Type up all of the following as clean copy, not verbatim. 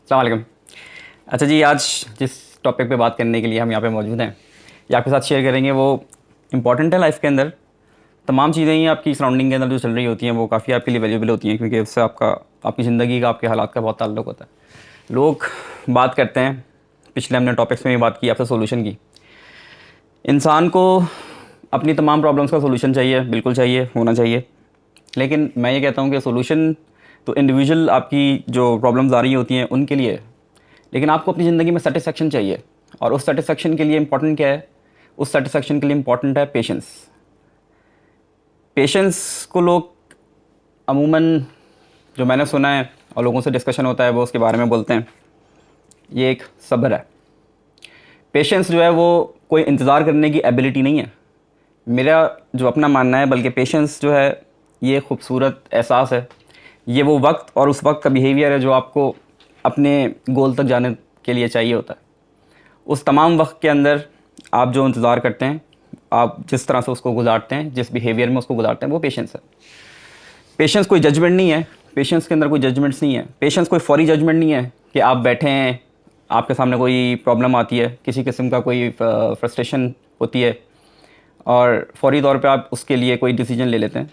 अस्सलाम वालेकुम। अच्छा जी, आज जिस टॉपिक पे बात करने के लिए हम यहाँ पे मौजूद हैं, ये आपके साथ शेयर करेंगे, वो इम्पॉर्टेंट है लाइफ के अंदर। तमाम चीज़ें ही आपकी सराउंडिंग के अंदर जो चल रही होती हैं वो काफ़ी आपके लिए वैल्यूबल होती हैं, क्योंकि उससे आपका आपकी ज़िंदगी का, आपके हालात का बहुत ताल्लुक होता है। लोग बात करते हैं, पिछले हमने टॉपिक्स में भी बात की आपसे सोल्यूशन की। इंसान को अपनी तमाम प्रॉब्लम्स का सोल्यूशन चाहिए, बिल्कुल चाहिए, होना चाहिए। लेकिन मैं ये कहता हूँ कि सोल्यूशन तो इंडिविजुअल आपकी जो प्रॉब्लम्स आ रही होती हैं उनके लिए है, लेकिन आपको अपनी ज़िंदगी में सेटिस्फेक्शन चाहिए। और उस सेटिस्फेक्शन के लिए इंपॉर्टेंट क्या है? उस सेटिस्फेक्शन के लिए इंपॉर्टेंट है पेशेंस। पेशेंस को लोग अमूमन, जो मैंने सुना है और लोगों से डिस्कशन होता है, वो उसके बारे में बोलते हैं ये एक सब्र है। पेशेंस जो है वो कोई इंतज़ार करने की एबिलिटी नहीं है, मेरा जो अपना मानना है। बल्कि पेशेंस जो है ये खूबसूरत एहसास है, ये वो वक्त और उस वक्त का बिहेवियर है जो आपको अपने गोल तक जाने के लिए चाहिए होता है। उस तमाम वक्त के अंदर आप जो इंतज़ार करते हैं, आप जिस तरह से उसको गुजारते हैं, जिस बिहेवियर में उसको गुजारते हैं, वो पेशेंस है। पेशेंस कोई जजमेंट नहीं है, पेशेंस के अंदर कोई जजमेंट्स नहीं है। पेशेंस कोई फौरी जजमेंट नहीं है कि आप बैठे हैं, आपके सामने कोई प्रॉब्लम आती है, किसी किस्म का कोई फ्रस्ट्रेशन होती है और फौरी तौर पे आप उसके लिए कोई डिसीजन ले लेते हैं।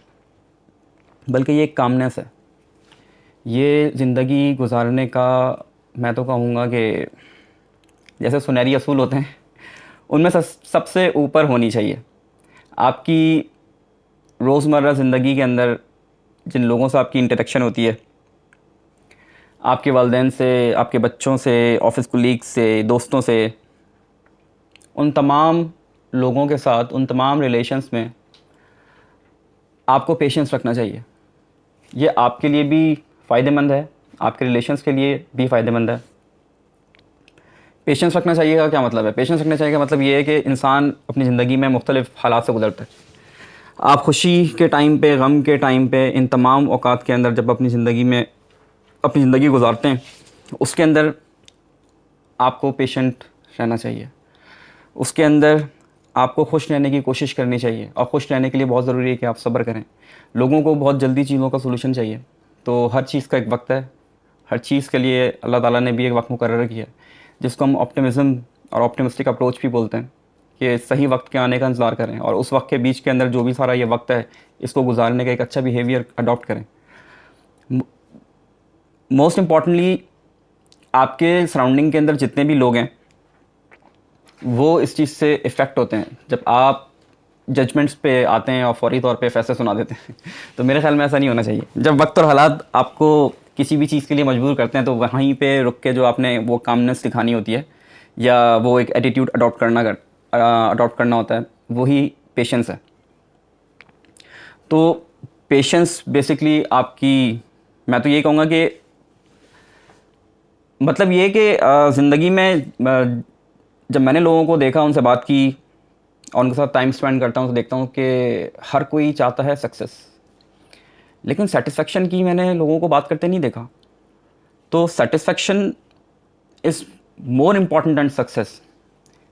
बल्कि ये एक कामनेस है। ये ज़िंदगी गुजारने का, मैं तो कहूँगा कि जैसे सुनहरी असूल होते हैं, उनमें से सबसे ऊपर होनी चाहिए। आपकी रोज़मर्रा ज़िंदगी के अंदर जिन लोगों से आपकी इंटरेक्शन होती है, आपके वालिदैन से, आपके बच्चों से, ऑफिस कोलीग्स से, दोस्तों से, उन तमाम लोगों के साथ, उन तमाम रिलेशंस में आपको पेशेंस रखना चाहिए। ये आपके लिए भी फ़ायदेमंद है, आपके रिलेशंस के लिए भी फ़ायदेमंद है। पेशेंस रखना चाहिए का क्या मतलब है? पेशेंस रखना चाहिए का मतलब ये है कि इंसान अपनी ज़िंदगी में मुख्तलिफ़ हालात से गुजरता है। आप खुशी के टाइम पे, गम के टाइम पे, इन तमाम औकात के अंदर जब अपनी ज़िंदगी में अपनी ज़िंदगी गुजारते हैं, उसके अंदर आपको पेशेंट रहना चाहिए। उसके अंदर आपको खुश रहने की कोशिश करनी चाहिए, और खुश रहने के लिए बहुत ज़रूरी है कि आप सब्र करें। लोगों को बहुत जल्दी चीज़ों का सोल्यूशन चाहिए, तो हर चीज़ का एक वक्त है। हर चीज़ के लिए अल्लाह ताला ने भी एक वक्त मुकर्रर किया है, जिसको हम ऑप्टिमिज़म और ऑप्टिमिस्टिक अप्रोच भी बोलते हैं, कि सही वक्त के आने का इंतज़ार करें और उस वक्त के बीच के अंदर जो भी सारा ये वक्त है, इसको गुजारने का एक अच्छा बिहेवियर अडॉप्ट करें। मोस्ट इम्पॉर्टेंटली, आपके सराउंडिंग के अंदर जितने भी लोग हैं वो इस चीज़ से इफ़ेक्ट होते हैं जब आप जजमेंट्स पे आते हैं और फौरी तौर पे फैसले सुना देते हैं। तो मेरे ख्याल में ऐसा नहीं होना चाहिए। जब वक्त और हालात आपको किसी भी चीज़ के लिए मजबूर करते हैं, तो वहीं पे रुक के जो आपने वो कामनेस दिखानी होती है, या वो एक एटीट्यूड अडॉप्ट करना होता है, वही पेशेंस है। तो पेशेंस बेसिकली आपकी, मैं तो ये कहूँगा कि मतलब ये कि ज़िंदगी में जब मैंने लोगों को देखा, उनसे बात की और उनके साथ टाइम स्पेंड करता हूँ, तो देखता हूँ कि हर कोई चाहता है सक्सेस, लेकिन सेटिस्फेक्शन की मैंने लोगों को बात करते नहीं देखा। तो satisfaction is more important than success,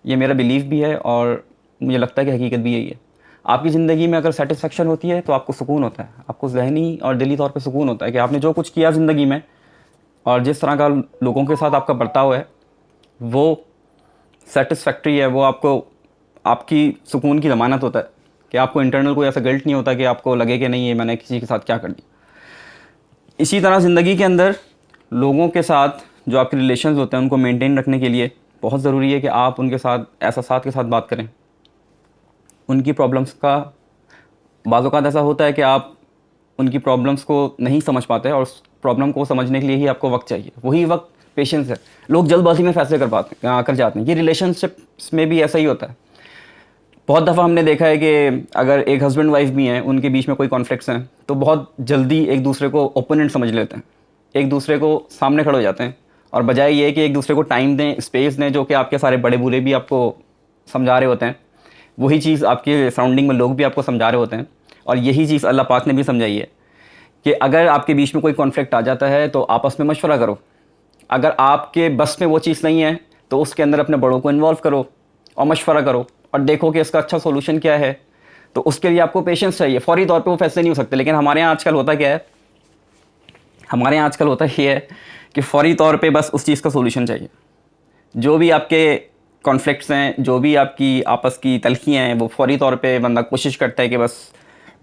ये मेरा बिलीव भी है और मुझे लगता है कि हकीकत भी यही है। आपकी ज़िंदगी में अगर सेटिस्फेक्शन होती है तो आपको सुकून होता है, आपको ज़हनी और दिली तौर पे सुकून होता है कि आपने जो कुछ किया ज़िंदगी में और जिस तरह का लोगों के साथ आपका बर्ताव है वो सेटिस्फैक्ट्री है, वो आपको आपकी सुकून की ज़मानत होता है कि आपको इंटरनल कोई ऐसा गिल्ट नहीं होता कि आपको लगे कि नहीं, ये मैंने किसी के साथ क्या कर दिया। इसी तरह ज़िंदगी के अंदर लोगों के साथ जो आपके रिलेशंस होते हैं, उनको मेंटेन रखने के लिए बहुत ज़रूरी है कि आप उनके साथ एहसास के साथ बात करें। उनकी प्रॉब्लम्स का बाज़ औक़ात ऐसा होता है कि आप उनकी प्रॉब्लम्स को नहीं समझ पाते, और उस प्रॉब्लम को समझने के लिए ही आपको वक्त चाहिए। वही वक्त पेशेंस है। लोग जल्दबाजी में फैसले कर जाते हैं। ये रिलेशनशिप्स में भी ऐसा ही होता है। बहुत दफ़ा हमने देखा है कि अगर एक हस्बैंड वाइफ भी हैं, उनके बीच में कोई कॉन्फ्लिक्ट्स हैं, तो बहुत जल्दी एक दूसरे को ओपोनेंट समझ लेते हैं, एक दूसरे को सामने खड़े हो जाते हैं, और बजाय ये कि एक दूसरे को टाइम दें, स्पेस दें, जो कि आपके सारे बड़े बूढ़े भी आपको समझा रहे होते हैं, वही चीज़ आपके सराउंडिंग में लोग भी आपको समझा रहे होते हैं। और यही चीज़ अल्लाह पाक ने भी समझाई है कि अगर आपके बीच में कोई कॉन्फ्लिक्ट आ जाता है तो आपस में मशवरा करो। अगर आपके बस में वो चीज़ नहीं है तो उसके अंदर अपने बड़ों को इन्वॉल्व करो और मशवरा करो और देखो कि इसका अच्छा सोल्यूशन क्या है। तो उसके लिए आपको पेशेंस चाहिए। फौरी तौर पे वो फैसले नहीं हो सकते। लेकिन हमारे यहाँ आजकल होता क्या है, हमारे यहाँ आजकल होता ये है कि फ़ौरी तौर पे बस उस चीज़ का सोल्यूशन चाहिए। जो भी आपके कॉन्फ्लिक्ट्स हैं, जो भी आपकी आपस की तलखियाँ हैं, वो फ़ौरी तौर पे बंदा कोशिश करता है कि बस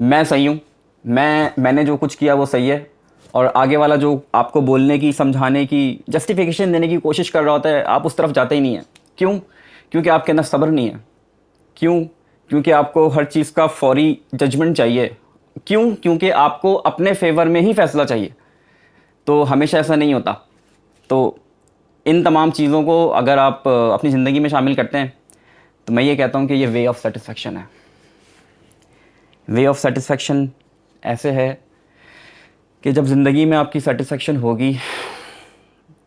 मैं सही हूँ, मैंने जो कुछ किया वो सही है, और आगे वाला जो आपको बोलने की, समझाने की, जस्टिफिकेशन देने की कोशिश कर रहा होता है, आप उस तरफ जाते ही नहीं हैं। क्यों? क्योंकि आपके अंदर सब्र नहीं है। क्यों? क्योंकि आपको हर चीज़ का फ़ौरी जजमेंट चाहिए। क्यों? क्योंकि आपको अपने फेवर में ही फ़ैसला चाहिए। तो हमेशा ऐसा नहीं होता। तो इन तमाम चीज़ों को अगर आप अपनी ज़िंदगी में शामिल करते हैं, तो मैं ये कहता हूँ कि ये वे ऑफ सेटिस्फेक्शन है। वे ऑफ सेटिस्फेक्शन ऐसे है कि जब ज़िंदगी में आपकी सेटिस्फेक्शन होगी,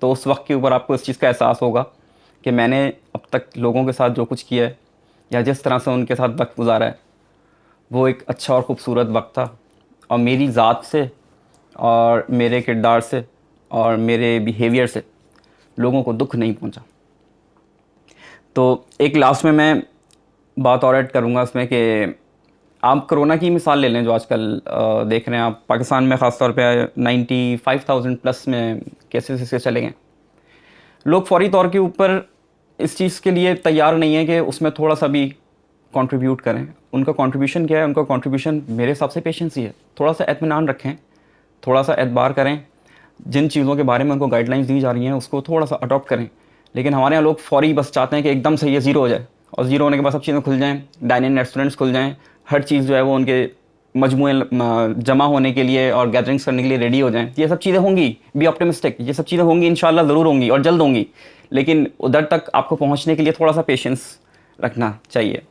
तो उस वक्त के ऊपर आपको इस चीज़ का एहसास होगा कि मैंने अब तक लोगों के साथ जो कुछ किया है, या जिस तरह से उनके साथ वक्त गुजारा है, वो एक अच्छा और ख़ूबसूरत वक्त था, और मेरी ज़ात से और मेरे किरदार से और मेरे बिहेवियर से लोगों को दुख नहीं पहुंचा। तो एक लास्ट में मैं बात और ऐड करूंगा इसमें कि आप कोरोना की मिसाल ले लें, जो आजकल देख रहे हैं आप, पाकिस्तान में ख़ास तौर पे 95,000 प्लस में केसेस इसके चले गए। लोग फौरी तौर के ऊपर इस चीज़ के लिए तैयार नहीं है कि उसमें थोड़ा सा भी कंट्रीब्यूट करें। उनका कंट्रीब्यूशन क्या है? उनका कंट्रीब्यूशन मेरे हिसाब से पेशेंस ही है। थोड़ा सा इत्मीनान रखें, थोड़ा सा एतबार करें, जिन चीज़ों के बारे में उनको गाइडलाइंस दी जा रही हैं उसको थोड़ा सा अडॉप्ट करें। लेकिन हमारे यहाँ लोग फौरी बस चाहते हैं कि एकदम से ये ज़ीरो हो जाए, और ज़ीरो होने के बाद सब चीज़ें खुल जाएँ, डाइनिंग रेस्टोरेंट्स खुल जाएँ, हर चीज़ जो है वो उनके मजमूए जमा होने के लिए और गैदरिंग्स करने के लिए रेडी हो जाएँ। ये सब चीज़ें होंगी, बी ऑप्टिमिस्टिक, ये सब चीज़ें होंगी, इंशाल्लाह ज़रूर होंगी और जल्द होंगी। लेकिन उधर तक आपको पहुँचने के लिए थोड़ा सा पेशेंस रखना चाहिए।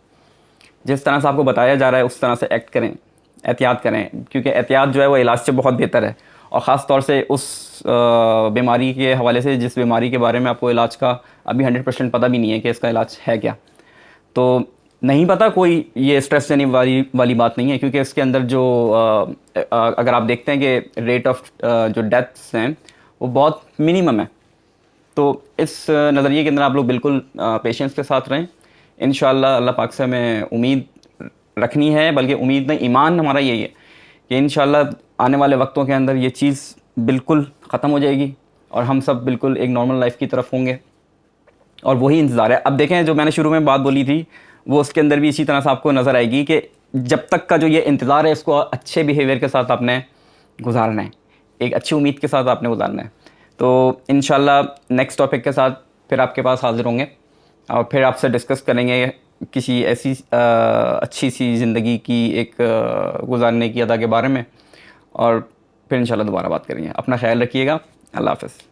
जिस तरह से आपको बताया जा रहा है उस तरह से एक्ट करें, एहतियात करें, क्योंकि एहतियात जो है वो इलाज से बहुत बेहतर है। और ख़ास तौर से उस बीमारी के हवाले से जिस बीमारी के बारे में आपको इलाज का अभी 100% पता भी नहीं है कि इसका इलाज है क्या। तो नहीं पता, कोई ये स्ट्रेस देने वाली बात नहीं है, क्योंकि इसके अंदर जो अगर आप देखते हैं कि रेट ऑफ जो डेथ्स हैं वो बहुत मिनिमम है। तो इस नज़रिए के अंदर आप लोग बिल्कुल पेशेंस के साथ रहें। इंशाअल्लाह अल्लाह पाक से हमें उम्मीद रखनी है, बल्कि उम्मीद नहीं, ईमान हमारा यही है कि इंशाअल्लाह आने वाले वक्तों के अंदर ये चीज़ बिल्कुल ख़त्म हो जाएगी और हम सब बिल्कुल एक नॉर्मल लाइफ की तरफ होंगे। और वही इंतज़ार है। अब देखें, जो मैंने शुरू में बात बोली थी वो उसके अंदर भी इसी तरह से आपको नज़र आएगी कि जब तक का जो ये इंतज़ार है इसको अच्छे बिहेवियर के साथ आपने गुजारना है, एक अच्छी उम्मीद के साथ आपने गुजारना है। तो इंशाल्लाह नेक्स्ट टॉपिक के साथ फिर आपके पास हाज़िर होंगे और फिर आपसे डिस्कस करेंगे किसी ऐसी अच्छी सी ज़िंदगी की एक गुजारने की अदा के बारे में, और फिर इंशाल्लाह दोबारा बात करेंगे। अपना ख्याल रखिएगा। अल्लाह हाफ़िज़।